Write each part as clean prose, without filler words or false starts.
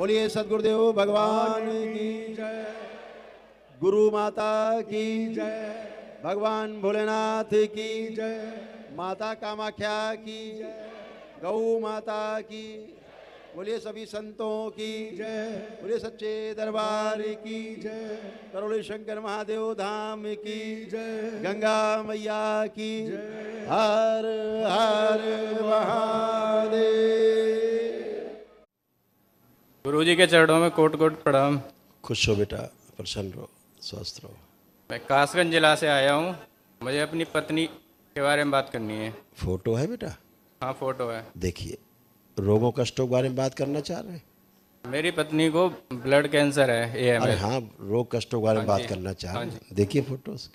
बोलिए सद्गुरुदेव भगवान की जय, गुरु माता की जय, भगवान भोलेनाथ की जय, माता कामाख्या की जय, गौ माता की, बोलिए सभी संतों की जय, बोलिए सच्चे दरबार की जय, करोड़े शंकर महादेव धाम की जय, गंगा मैया की जय, हर हर महादेव। गुरुजी के चरणों में कोट कोट प्रणाम। खुश हो बेटा, प्रसन्न रहो, स्वस्थ रहो। मैं कासगंज जिला से आया हूँ। मुझे अपनी पत्नी के बारे में बात करनी है। फोटो है बेटा? हाँ, फोटो है। देखिए, रोगों कष्टों के बारे में बात करना चाह रहे हैं? मेरी पत्नी को ब्लड कैंसर है, अरे AML। हाँ, रोग कष्टों के बारे में हाँ बात जी, करना चाह हाँ रहे जी। हैं। देखिए फोटोज।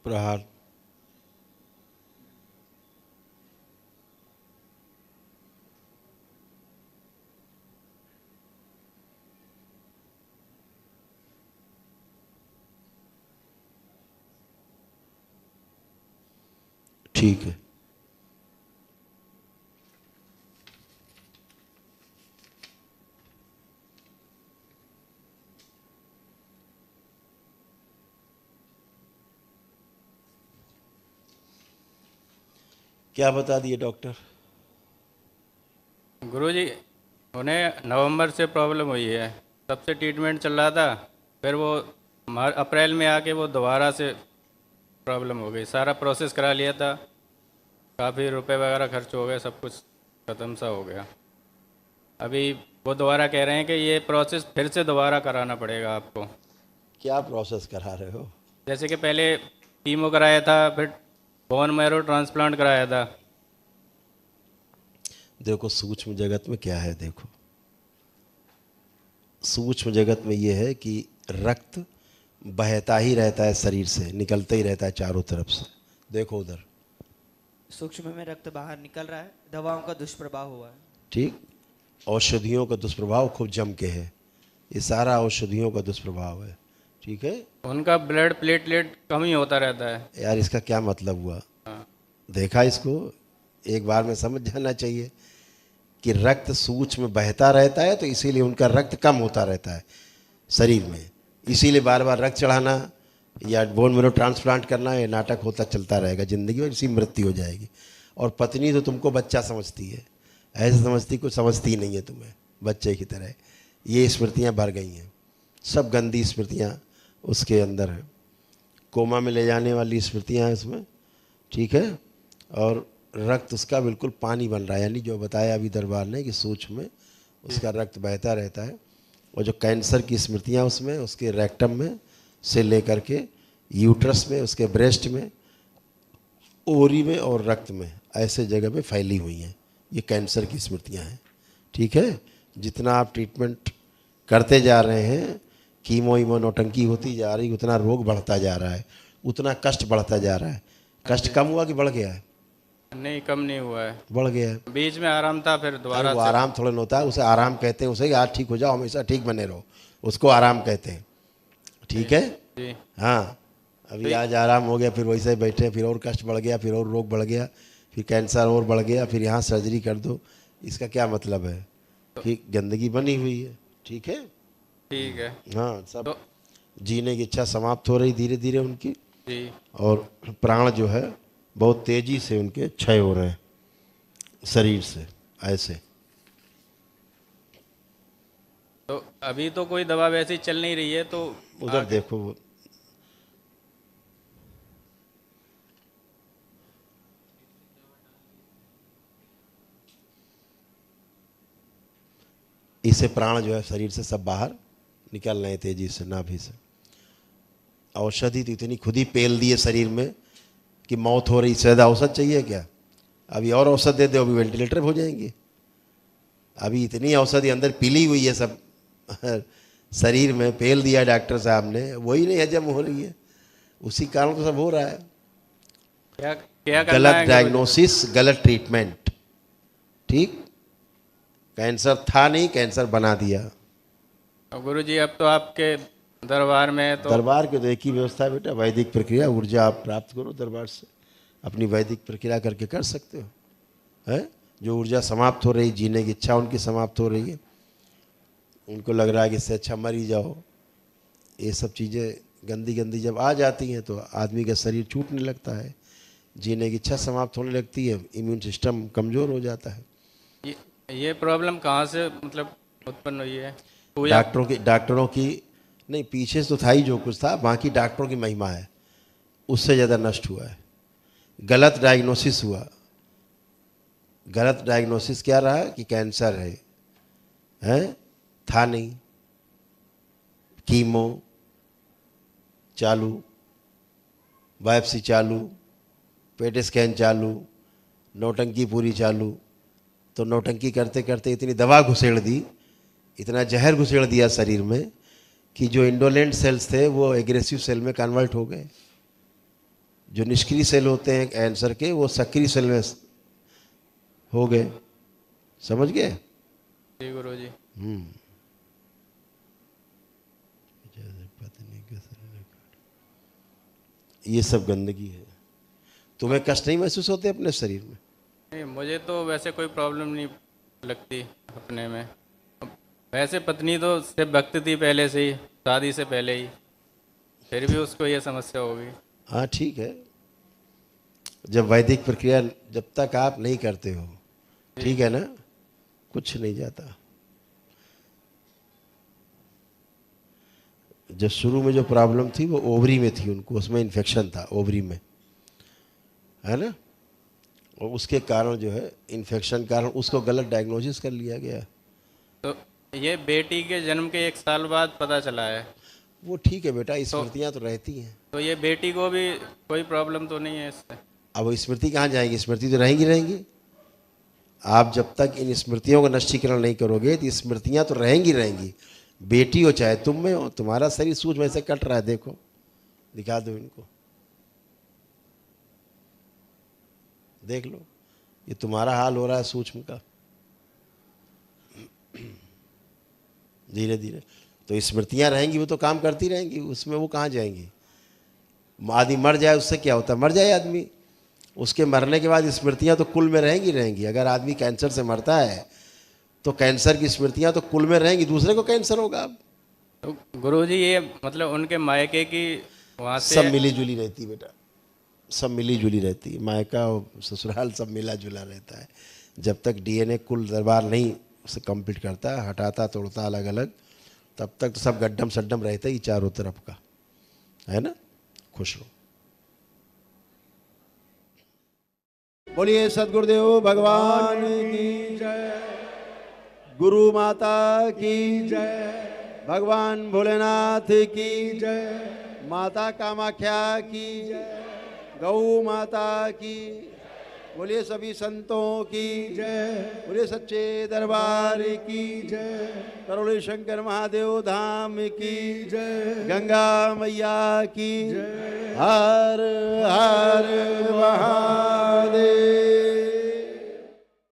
प्रहार। ठीक है। क्या बता दिए डॉक्टर? गुरुजी, उन्हें नवंबर से प्रॉब्लम हुई है। तब से ट्रीटमेंट चल रहा था। फिर वो अप्रैल में आके वो दोबारा से प्रॉब्लम हो गई। सारा प्रोसेस करा लिया था, काफ़ी रुपए वगैरह खर्च हो गए, सब कुछ ख़त्म सा हो गया। अभी वो दोबारा कह रहे हैं कि ये प्रोसेस फिर से दोबारा कराना पड़ेगा आपको। क्या प्रोसेस करा रहे हो? जैसे कि पहले कीमो कराया था, फिर बोन मैरो ट्रांसप्लांट कराया था। देखो सूक्ष्म जगत में क्या है, देखो सूक्ष्म जगत में ये है कि रक्त बहता ही रहता है, शरीर से निकलता ही रहता है चारों तरफ से। देखो उधर, सूक्ष्म में रक्त बाहर निकल रहा है, दवाओं का दुष्प्रभाव हुआ है। ठीक, औषधियों का दुष्प्रभाव खूब जम के है। ये सारा औषधियों का दुष्प्रभाव है, ठीक है। उनका ब्लड प्लेटलेट कम ही होता रहता है। यार इसका क्या मतलब हुआ? हाँ। देखा इसको? एक बार में समझ जाना चाहिए कि रक्त सूक्ष्म में बहता रहता है, तो इसीलिए उनका रक्त कम होता रहता है शरीर में। इसीलिए बार बार रक्त चढ़ाना या बोन मैरो ट्रांसप्लांट करना, ये नाटक होता चलता रहेगा जिंदगी में, इसी मृत्यु हो जाएगी। और पत्नी तो तुमको बच्चा समझती है, ऐसे समझती, कुछ समझती ही नहीं है तुम्हें, बच्चे की तरह। ये स्मृतियाँ भर गई हैं, सब गंदी स्मृतियाँ उसके अंदर हैं, कोमा में ले जाने वाली स्मृतियाँ हैं उसमें, ठीक है। और रक्त उसका बिल्कुल पानी बन रहा है, यानी जो बताया अभी दरबार ने कि सूक्ष्म में उसका रक्त बहता रहता है। और जो कैंसर की स्मृतियाँ उसमें, उसके रेक्टम में से लेकर के यूट्रस में, उसके ब्रेस्ट में, ओरी में और रक्त में, ऐसे जगह पे फैली हुई हैं। ये कैंसर की स्मृतियाँ हैं, ठीक है। जितना आप ट्रीटमेंट करते जा रहे हैं, कीमो ईमो नौटंकी होती जा रही, उतना रोग बढ़ता जा रहा है, उतना कष्ट बढ़ता जा रहा है। कष्ट कम हुआ कि बढ़ गया है? नहीं, कम नहीं हुआ है, बढ़ गया है। बीच में आराम था, फिर दोबारा वो से। आराम थोड़ा ना होता है, उसे आराम कहते हैं। उसे यार ठीक हो जाओ, हमेशा ठीक बने रहो, उसको आराम कहते हैं, ठीक है। जी। हाँ, अभी आज आराम हो गया, फिर वैसे ही बैठे, फिर और कष्ट बढ़ गया, फिर और रोग बढ़ गया, फिर कैंसर और बढ़ गया, फिर यहाँ सर्जरी कर दो। इसका क्या मतलब है? फिर गंदगी बनी हुई है, ठीक है। ठीक है। हाँ, सब तो जीने की इच्छा समाप्त हो रही धीरे धीरे उनकी, जी। और प्राण जो है बहुत तेजी से उनके क्षय हो रहे हैं शरीर से, ऐसे। तो अभी तो कोई दवा वैसे ही चल नहीं रही है, तो उधर देखो, इससे प्राण जो है शरीर से सब बाहर निकल रहे हैं तेजी से, नाभि से। औषधि तो इतनी खुद ही पेल दी है शरीर में कि मौत हो रही, इससे ज़्यादा औषध चाहिए क्या? अभी और औषध दे दो, अभी वेंटिलेटर हो जाएंगे। अभी इतनी औषधि अंदर पीली हुई है सब शरीर में पेल दिया डॉक्टर साहब ने, वही नहीं हजम हो रही है, उसी कारण तो सब हो रहा है। क्या क्या करना गलत है डायग्नोसिस, गलत ट्रीटमेंट। ठीक, कैंसर था नहीं, कैंसर बना दिया। गुरुजी? अब तो आपके दरबार में है तो दरबार के तो एक ही व्यवस्था है बेटा, वैदिक प्रक्रिया, ऊर्जा आप प्राप्त करो दरबार से, अपनी वैदिक प्रक्रिया करके कर सकते हो। है जो ऊर्जा समाप्त हो रही, जीने की इच्छा उनकी समाप्त हो रही है, उनको लग रहा है कि इससे अच्छा मर ही जाओ, ये सब चीज़ें गंदी गंदी जब आ जाती हैं तो आदमी का शरीर छूटने लगता है, जीने की इच्छा समाप्त होने लगती है, इम्यून सिस्टम कमज़ोर हो जाता है। ये प्रॉब्लम कहाँ से मतलब उत्पन्न हुई है? पूजा डॉक्टरों की नहीं, पीछे से तो था ही जो कुछ था, बाकी डॉक्टरों की महिमा है, उससे ज़्यादा नष्ट हुआ है। गलत डायग्नोसिस हुआ। गलत डायग्नोसिस क्या रहा कि कैंसर है, हैं? था नहीं, कीमो चालू, बायोप्सी चालू, पेट स्कैन चालू, नौटंकी पूरी चालू। तो नौटंकी करते करते इतनी दवा घुसेड़ दी, इतना जहर घुसेड़ दिया शरीर में कि जो इंडोलेंट सेल्स थे वो एग्रेसिव सेल में कन्वर्ट हो गए। जो निष्क्रिय सेल होते हैं कैंसर के, वो सक्रिय सेल में हो गए। समझ गए? जी गुरुजी। ये सब गंदगी है। तुम्हें कष्ट नहीं महसूस होते अपने शरीर में? नहीं, मुझे तो वैसे कोई प्रॉब्लम नहीं लगती अपने में। वैसे पत्नी तो सिर्फ भक्त थी पहले से ही, शादी से पहले ही, फिर भी उसको ये समस्या हो गई। हाँ ठीक है, जब वैदिक प्रक्रिया जब तक आप नहीं करते हो, ठीक है ना, कुछ नहीं जाता। जब शुरू में जो प्रॉब्लम थी वो ओवरी में थी, उनको उसमें इन्फेक्शन था ओवरी में, है ना, और उसके कारण जो है इन्फेक्शन कारण उसको गलत डायग्नोसिस कर लिया गया। तो ये बेटी के जन्म के 1 साल बाद पता चला है। वो ठीक है बेटा, स्मृतियाँ तो रहती हैं। तो ये बेटी को भी कोई प्रॉब्लम तो नहीं है इससे? अब वो स्मृति कहाँ जाएगी? स्मृति तो रहेंगी रहेंगी। आप जब तक इन स्मृतियों का नष्टीकरण नहीं करोगे तो स्मृतियाँ तो रहेंगी रहेंगी। बेटी हो चाहे तुम में हो, तुम्हारा शरीर सूझ में से कट रहा है, देखो, दिखा दो इनको, देख लो, ये तुम्हारा हाल हो रहा है सूक्ष्म का, धीरे धीरे। तो स्मृतियाँ रहेंगी, वो तो काम करती रहेंगी, उसमें वो कहाँ जाएंगी? आदमी मर जाए उससे क्या होता है? मर जाए आदमी, उसके मरने के बाद स्मृतियाँ तो कुल में रहेंगी रहेंगी। अगर आदमी कैंसर से मरता है तो कैंसर की स्मृतियाँ तो कुल में रहेंगी, दूसरे को कैंसर होगा। अब तो गुरुजी ये मतलब उनके मायके की वहाँ से सब मिली जुली रहती है बेटा, सब मिली जुली रहती है, मायका और ससुराल सब मिला जुला रहता है। जब तक डीएनए कुल दरबार नहीं उसे कंप्लीट करता है, हटाता तोड़ता अलग अलग, तब तक तो सब गड्ढम सड्डम रहता ही चारों तरफ का, है ना। खुश रहो। बोलिए सदगुरुदेव भगवान की जय, गुरु माता की जय, भगवान भोलेनाथ की जय, माता कामाख्या की जय, गौ माता की। बोलिए सभी संतों की जय, बोलिए सच्चे दरबार की जय, करोड़े शंकर महादेव धाम की जय, गंगा मैया की जय, हर हर महादेव।